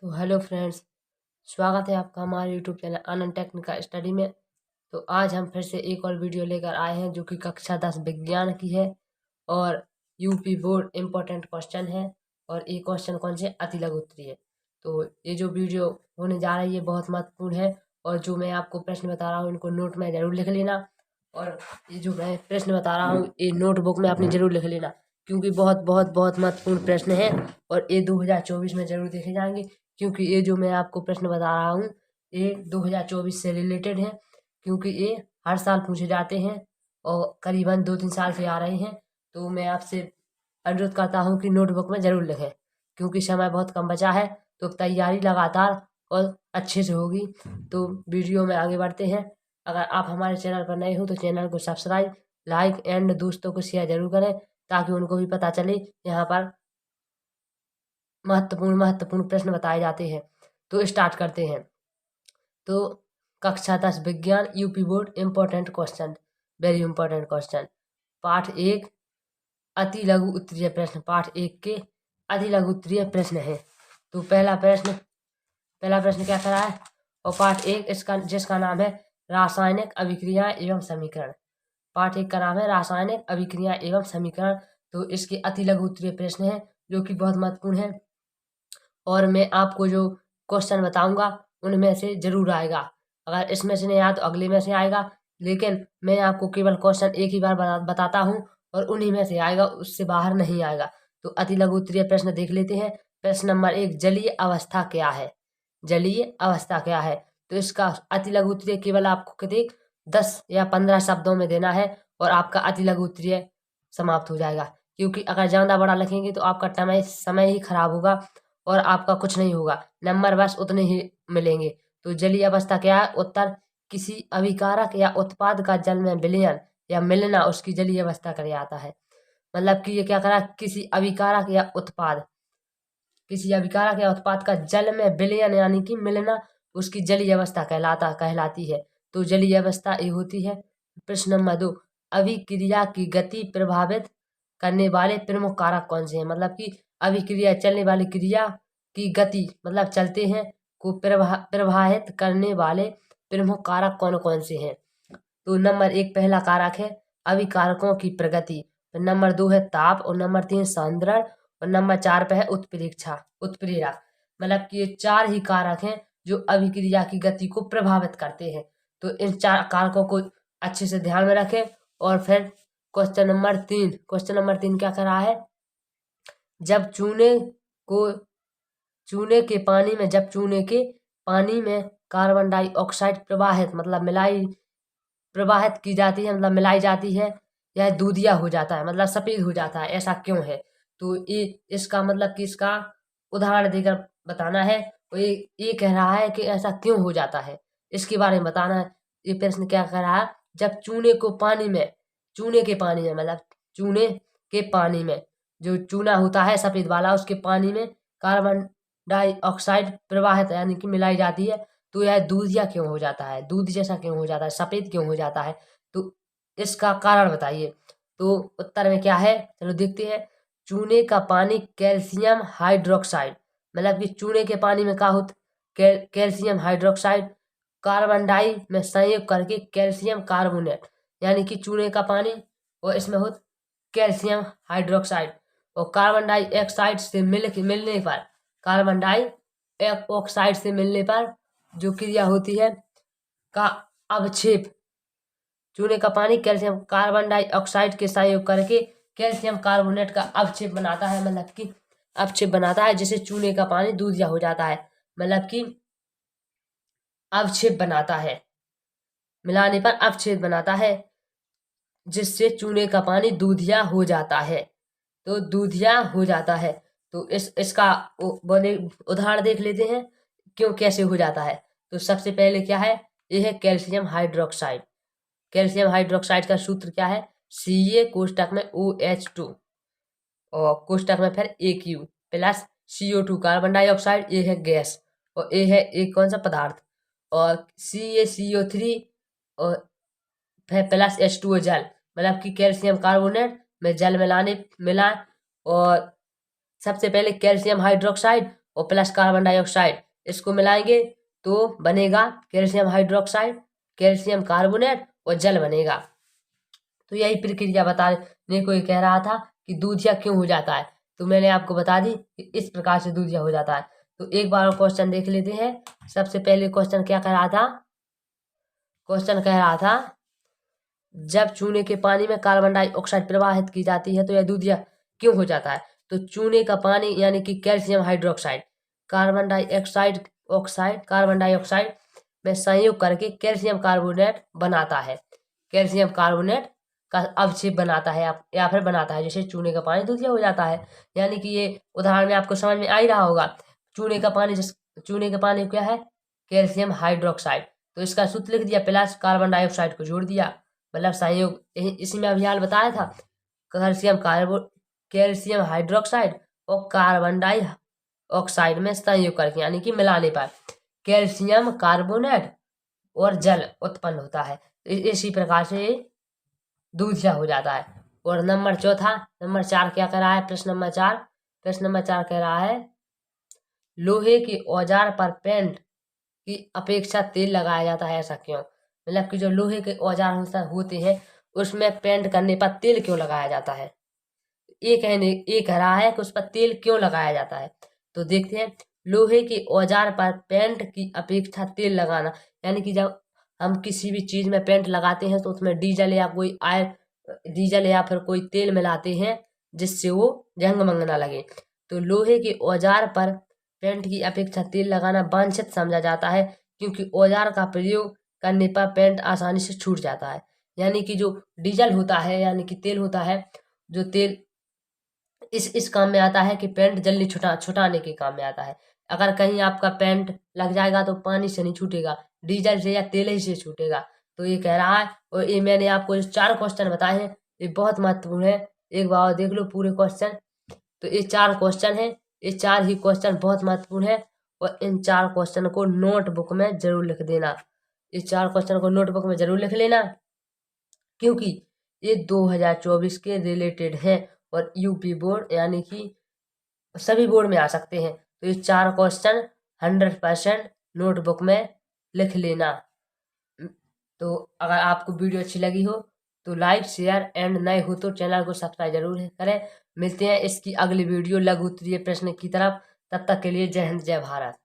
तो hello friends, स्वागत है आपका हमारे यूट्यूब चैनल आनंद टेक्निकल स्टडी में। तो आज हम फिर से एक और वीडियो लेकर आए हैं जो कि कक्षा 10 विज्ञान की है और यूपी बोर्ड इम्पोर्टेंट क्वेश्चन है। और ये क्वेश्चन कौन से अति लघु उत्तरीय है। तो ये जो वीडियो होने जा रही है बहुत महत्वपूर्ण है। और जो मैं आपको प्रश्न बता रहा हूँ इनको नोट में ज़रूर लिख लेना। और ये जो मैं प्रश्न बता रहा हूँ ये नोटबुक में अपनी ज़रूर लिख लेना, क्योंकि बहुत बहुत बहुत महत्वपूर्ण प्रश्न है और ये 2024 में ज़रूर देखे जाएंगे। क्योंकि ये जो मैं आपको प्रश्न बता रहा हूँ ये 2024 से रिलेटेड है, क्योंकि ये हर साल पूछे जाते हैं और करीबन 2-3 साल से आ रहे हैं। तो मैं आपसे अनुरोध करता हूँ कि नोटबुक में ज़रूर लिखें, क्योंकि समय बहुत कम बचा है। तो तैयारी लगातार और अच्छे से होगी। तो वीडियो में आगे बढ़ते हैं। अगर आप हमारे चैनल पर नए हो तो चैनल को सब्सक्राइब, लाइक एंड दोस्तों को शेयर जरूर करें, ताकि उनको भी पता चले यहाँ पर महत्वपूर्ण महत्वपूर्ण प्रश्न बताए जाते हैं। तो स्टार्ट करते हैं। तो कक्षा 10 विज्ञान UP board important question, very important question. पाठ 1 अति लघु उत्तरीय प्रश्न, पाठ 1 के अति लघु उत्तरीय प्रश्न है। तो पहला प्रश्न क्या करा है। और पाठ 1 इसका जिसका नाम है रासायनिक अभिक्रिया एवं समीकरण। पाठ 1 का नाम है रासायनिक अभिक्रिया एवं समीकरण। तो इसके अति लघु उत्तरीय प्रश्न है जो कि बहुत महत्वपूर्ण है। और मैं आपको जो क्वेश्चन बताऊंगा उनमें से जरूर आएगा। अगर इसमें से नहीं आया तो अगले में से आएगा, लेकिन मैं आपको केवल क्वेश्चन एक ही बार बताता हूँ और उन्हीं में से आएगा, उससे बाहर नहीं आएगा। तो अति लघु उत्तरीय प्रश्न देख लेते हैं। प्रश्न नंबर 1, जलीय अवस्था क्या है। जलीय अवस्था क्या है। तो इसका अति लघु उत्तरीय केवल आपको कितने 10 या 15 शब्दों में देना है और आपका अति लघु उत्तरीय समाप्त हो जाएगा। क्योंकि अगर ज़्यादा बड़ा लिखेंगे तो आपका समय ही खराब होगा और आपका कुछ नहीं होगा, नंबर बस उतने ही मिलेंगे। तो जलीय अवस्था क्या है। उत्तर, किसी अभिकारक या उत्पाद का जल में विलयन या मिलना उसकी जलीय अवस्था कहलाता है। मतलब कि ये क्या करा, किसी अभिकारक या उत्पाद का जल में विलयन यानी कि मिलना उसकी जलीय अवस्था कहलाती है। तो जलीय अवस्था ये होती है। प्रश्न नंबर 2, अभिक्रिया की गति प्रभावित करने वाले प्रमुख कारक कौन से हैं। मतलब कि अभिक्रिया चलने वाली क्रिया की गति मतलब चलते हैं को प्रभावित करने वाले प्रमुख कारक कौन कौन से हैं। तो नंबर 1 पहला कारक है अभिकारकों की प्रगति, नंबर 2 है ताप, और नंबर 3 सांद्रण, और नंबर 4 पे है उत्प्रेरक। मतलब कि ये 4 ही कारक हैं जो अभिक्रिया की गति को प्रभावित करते हैं। तो इन 4 कारकों को अच्छे से ध्यान में रखें। और फिर क्वेश्चन नंबर 3 क्या कर रहा है। जब चूने के पानी में कार्बन डाइऑक्साइड प्रवाहित की जाती है, मतलब मिलाई जाती है, यह दूधिया हो जाता है, मतलब सफेद हो जाता है, ऐसा क्यों है। तो ये इसका मतलब कि इसका उदाहरण देकर बताना है। और ये कह रहा है कि ऐसा क्यों हो जाता है, इसके बारे में बताना है। ये प्रश्न क्या कह रहा है। जब चूने के पानी में मतलब चूने के पानी में जो चूना होता है सफेद वाला, उसके पानी में कार्बन डाइऑक्साइड प्रवाहित यानी कि मिलाई जाती है, तो यह दूधिया क्यों हो जाता है, दूध जैसा क्यों हो जाता है, सफेद क्यों हो जाता है। तो इसका कारण बताइए। तो उत्तर में क्या है, चलो देखते हैं। चूने का पानी कैल्शियम हाइड्रोक्साइड, मतलब कि चूने के पानी में क्या होता, कैल्शियम हाइड्रोक्साइड कार्बन डाई में संयोग करके कैल्शियम कार्बोनेट, यानी कि चूने का पानी और इसमें होता कैल्शियम हाइड्रोक्साइड, और कार्बन डाई ऑक्साइड से मिलने पर जो क्रिया होती है का अवक्षेप, चूने का पानी कैल्शियम कार्बन डाइऑक्साइड के संयोग करके कैल्शियम कार्बोनेट का अवक्षेप बनाता है, मतलब कि अवक्षेप बनाता है, जिससे चूने का पानी दूधिया हो जाता है। मतलब कि अवक्षेप बनाता है, मिलाने पर अवक्षेप बनाता है, जिससे चूने का पानी दूधिया हो जाता है। तो दूधिया हो जाता है। तो इसका बोले उदाहरण देख लेते हैं क्यों कैसे हो जाता है। तो सबसे पहले क्या है, यह है कैल्शियम हाइड्रोक्साइड। कैल्शियम हाइड्रोक्साइड का सूत्र क्या है, Ca कोष्टक में OH2 और कोष्टक में फिर AQ plus CO2 carbon dioxide, ये है गैस, और ये है एक कौन सा पदार्थ, और CaCO3 और फिर प्लस H2O जल, मतलब कि कैल्शियम कार्बोनेट में जल मिलाए। और सबसे पहले कैल्शियम हाइड्रोक्साइड और प्लस कार्बन डाइऑक्साइड, इसको मिलाएंगे तो बनेगा कैल्शियम हाइड्रोक्साइड, कैल्शियम कार्बोनेट और जल बनेगा। तो यही प्रक्रिया बताने को ये कह रहा था कि दूधिया क्यों हो जाता है, तो मैंने आपको बता दी कि इस प्रकार से दूधिया हो जाता है। तो एक बार क्वेश्चन देख लेते हैं। सबसे पहले क्वेश्चन क्या कह रहा था? क्वेश्चन कह रहा था जब चूने के पानी में कार्बन डाइऑक्साइड प्रवाहित की जाती है तो यह दूधिया क्यों हो जाता है। तो चूने का पानी यानी कि कैल्शियम हाइड्रोक्साइड कार्बन डाइऑक्साइड में संयोग करके कैल्शियम कार्बोनेट बनाता है, कैल्शियम कार्बोनेट का अवक्षेप बनाता है या फिर बनाता है, जैसे चूने का पानी दूधिया हो जाता है। यानी कि ये उदाहरण में आपको समझ में आ ही रहा होगा। चूने का पानी क्या है? Calcium hydroxide. तो इसका सूत्र लिख दिया, प्लस कार्बन डाइऑक्साइड को जोड़ दिया, मतलब संयोग। इसी में अभी हाल बताया था कैल्शियम हाइड्रोक्साइड और कार्बन डाइऑक्साइड में संयोग करके यानी कि मिलाने पर कैल्शियम कार्बोनेट और जल उत्पन्न होता है। इसी प्रकार से दूधिया हो जाता है। और नंबर 4 क्या कह रहा है? प्रश्न नंबर 4 कह रहा है लोहे के औजार पर पेंट की अपेक्षा तेल लगाया जाता है, ऐसा क्यों? मतलब कि जो लोहे के औजार होते हैं उसमें पेंट करने पर तेल क्यों लगाया जाता है? ये कह रहा है कि उस पर तेल क्यों लगाया जाता है। तो देखते हैं, लोहे के औजार पर पेंट की अपेक्षा तेल लगाना, यानी कि जब हम किसी भी चीज में पेंट लगाते हैं तो उसमें डीजल या फिर कोई तेल मिलाते हैं जिससे वो जंग मंग ना लगे। तो लोहे के औजार पर पेंट की अपेक्षा तेल लगाना वांछित समझा जाता है क्योंकि औजार का प्रयोग करने पर पेंट आसानी से छूट जाता है। यानी कि जो डीजल होता है यानी कि तेल होता है, जो तेल इस काम में आता है कि पेंट जल्दी छुटाने के काम में आता है। अगर कहीं आपका पेंट लग जाएगा तो पानी से नहीं छूटेगा, डीजल से या तेल ही से छूटेगा। तो ये कह रहा है, और ये मैंने आपको जो 4 क्वेश्चन बताए हैं ये बहुत महत्वपूर्ण है। एक बार देख लो पूरे क्वेश्चन। तो ये 4 क्वेश्चन है, ये 4 ही क्वेश्चन बहुत महत्वपूर्ण है और इन 4 क्वेश्चन को नोटबुक में जरूर लिख देना। इस 4 क्वेश्चन को नोटबुक में जरूर लिख लेना क्योंकि ये 2024 के रिलेटेड है और यूपी बोर्ड यानी कि सभी बोर्ड में आ सकते हैं। तो ये 4 क्वेश्चन 100% नोटबुक में लिख लेना। तो अगर आपको वीडियो अच्छी लगी हो तो लाइक शेयर एंड नए हो तो चैनल को सब्सक्राइब जरूर करें। मिलते हैं इसकी अगली वीडियो लघु उत्तरीय प्रश्न की तरफ। तब तक के लिए जय हिंद जय भारत।